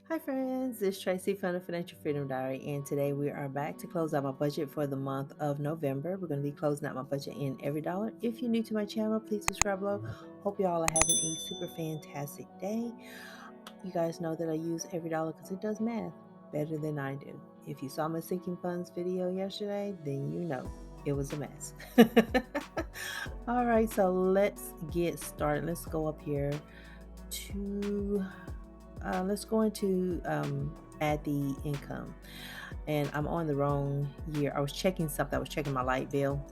Hi friends, it's Tracy from the Financial Freedom Diary, and today we are back to close out my budget for the month of November. We're going to be closing out my budget in every dollar. If you're new to my channel, please subscribe below. Hope you all are having a super fantastic day. You guys know that I use every dollar because it does math better than I do. If you saw my sinking funds video yesterday, then you know it was a mess. All right, so let's get started. Let's go up here to let's go into add the income. And I'm on the wrong year. I was checking something. I was checking my light bill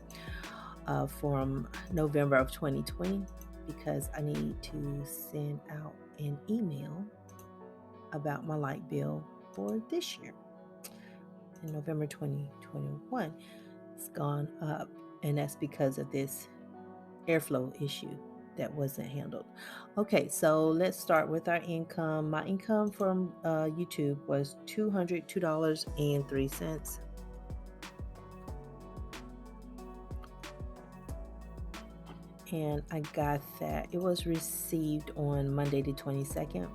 from November of 2020 because I need to send out an email about my light bill for this year. In November 2021, it's gone up, and that's because of this airflow issue that wasn't handled. Okay, so let's start with our income. My income from YouTube was $202.03. And I got that. It was received on Monday the 22nd.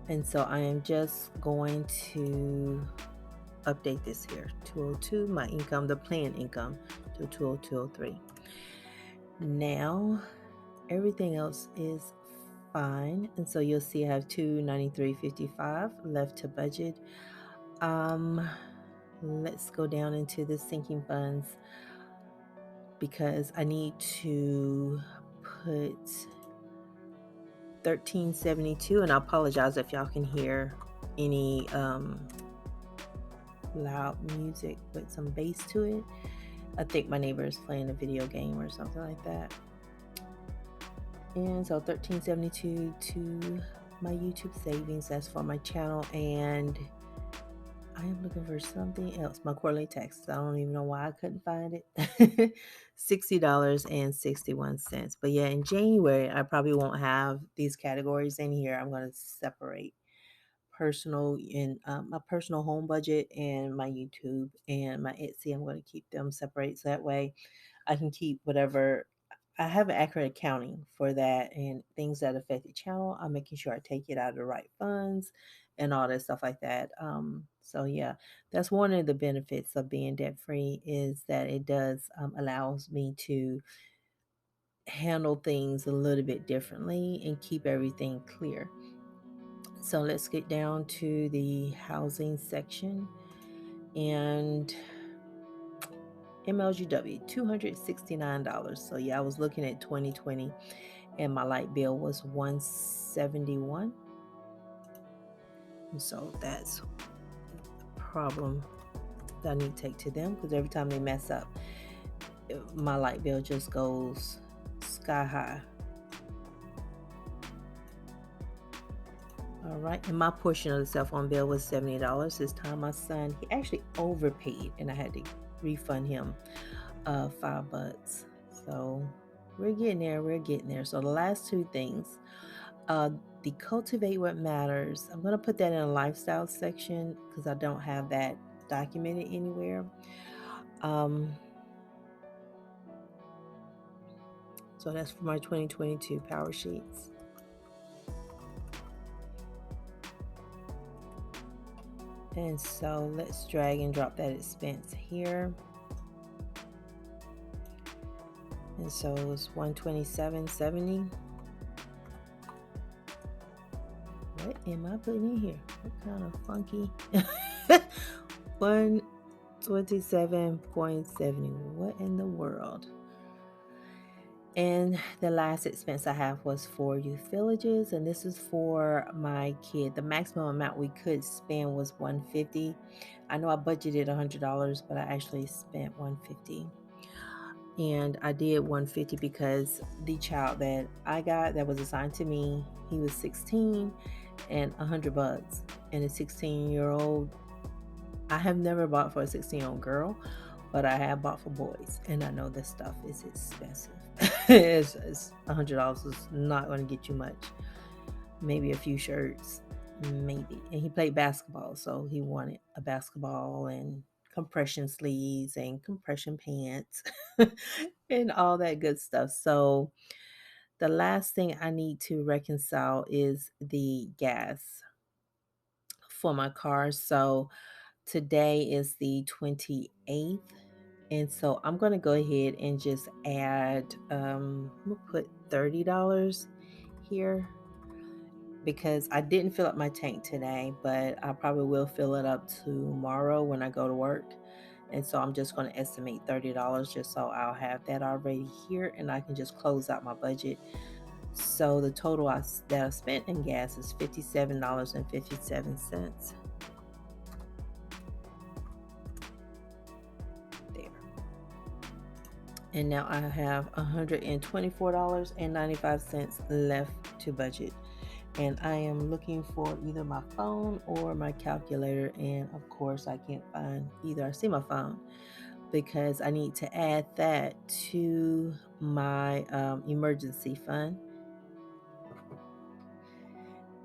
And so I am just going to update this here. 202, my income, the planned income, to 202.03. Now everything else is fine, and so you'll see I have $293.55 left to budget. Let's go down into the sinking funds because I need to put 1372, and I apologize if y'all can hear any loud music with some bass to it. I think my neighbor is playing a video game or something like that. And so 1372 to my YouTube savings. That's for my channel. And I am looking for something else. My quarterly tax. I don't even know why I couldn't find it. $60.61. But yeah, in January, I probably won't have these categories in here. I'm going to separate personal and my personal home budget and my YouTube and my Etsy. I'm going to keep them separate so that way I can keep whatever. I have an accurate accounting for that, and things that affect the channel, I'm making sure I take it out of the right funds and all that stuff like that. So yeah, that's one of the benefits of being debt free is that it does allows me to handle things a little bit differently and keep everything clear. So let's get down to the housing section. And MLGW, $269. So yeah, I was looking at 2020 and my light bill was $171. And so that's a problem that I need to take to them because every time they mess up, my light bill just goes sky high. All right, and my portion of the cell phone bill was $70. This time my son, he actually overpaid and I had to refund him $5. So we're getting there. So the last two things, the cultivate what matters, I'm going to put that in a lifestyle section because I don't have that documented anywhere. So that's for my 2022 power sheets. And so let's drag and drop that expense here. And so it's $127.70. What am I putting in here? What kind of funky? 127.70. What in the world? And the last expense I have was for youth villages, and this is for my kid. The maximum amount we could spend was $150. I know I budgeted $100, but I actually spent $150. And I did $150 because the child that I got that was assigned to me, he was 16 and $100. And a 16-year-old, I have never bought for a 16-year-old girl, but I have bought for boys, and I know this stuff is expensive. It's $100 is not going to get you much. Maybe a few shirts, maybe. And he played basketball, so he wanted a basketball and compression sleeves and compression pants and all that good stuff. So The last thing I need to reconcile is the gas for my car. So today is the 28th. And so I'm going to go ahead and just add, I'm going to put $30 here because I didn't fill up my tank today, but I probably will fill it up tomorrow when I go to work. And so I'm just going to estimate $30 just so I'll have that already here and I can just close out my budget. So the total that I spent in gas is $57.57. There. And now I have $124.95 left to budget. And I am looking for either my phone or my calculator. And of course, I can't find either. I see my phone because I need to add that to my emergency fund.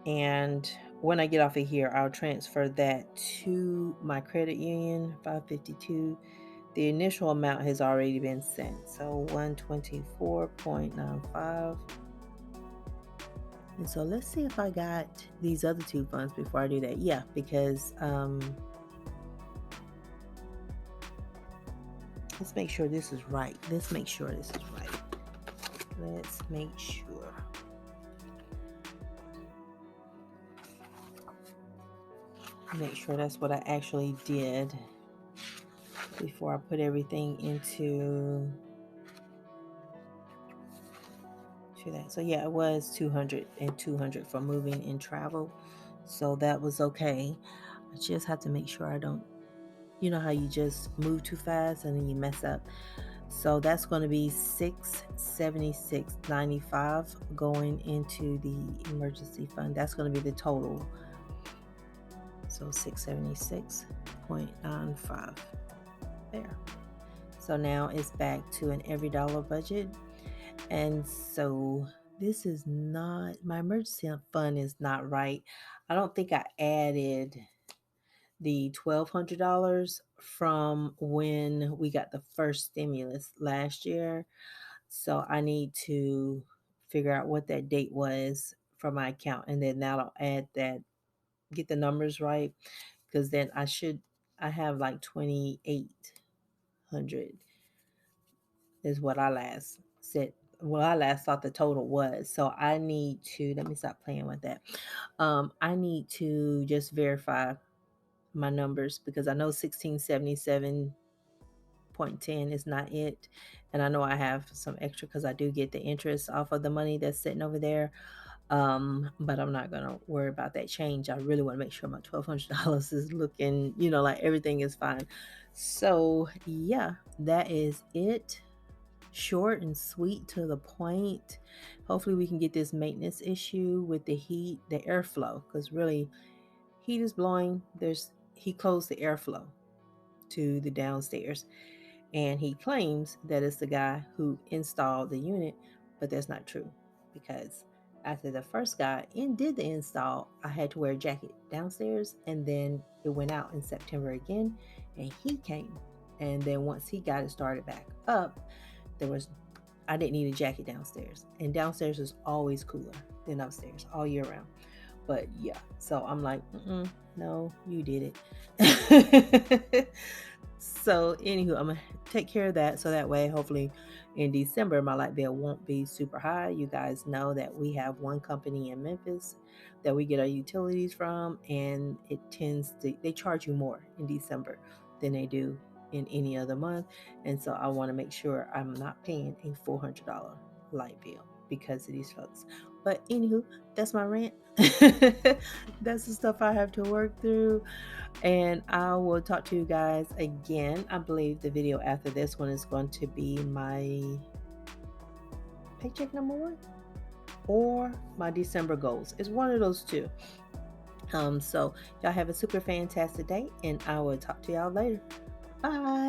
And when I get off of here, I'll transfer that to my credit union, 552. The initial amount has already been sent, so 124.95. And so let's see if I got these other two funds before I do that. Yeah, because let's make sure this is right. Let's make sure Make sure that's what I actually did before I put everything into that. So yeah, it was 200 and 200 for moving and travel. So that was okay. I just have to make sure I don't, you know how you just move too fast and then you mess up. So that's going to be $676.95 going into the emergency fund. That's going to be the total. So $676.95 there. So now it's back to an every dollar budget. And so this is not, my emergency fund is not right. I don't think I added the $1,200 from when we got the first stimulus last year. So I need to figure out what that date was for my account. And then that'll add that, get the numbers right. Because then I have like 2,800 is what I last said. Well, I last thought the total was. So I need to, let me stop playing with that. I need to just verify my numbers because I know 1677.10 is not it. And I know I have some extra because I do get the interest off of the money that's sitting over there. But I'm not going to worry about that change. I really want to make sure my $1,200 is looking, like everything is fine. So yeah, that is it. Short and sweet to the point. Hopefully we can get this maintenance issue with the heat, the airflow, because really heat is blowing. He closed the airflow to the downstairs, and he claims that it's the guy who installed the unit, but that's not true because after the first guy did the install, I had to wear a jacket downstairs, and then it went out in September again, and he came, and then once he got it started back up, I didn't need a jacket downstairs, and downstairs is always cooler than upstairs all year round. But yeah, so I'm like, no, you did it. So anywho, I'm gonna take care of that so that way hopefully in December my light bill won't be super high. You guys know that we have one company in Memphis that we get our utilities from, and they charge you more in December than they do in any other month. And so I want to make sure I'm not paying a $400 light bill because of these folks. But anywho, that's my rant. That's the stuff I have to work through. And I will talk to you guys again. I believe the video after this one is going to be my paycheck number 1 or my December goals. It's one of those two. So y'all have a super fantastic day, and I will talk to y'all later. Bye.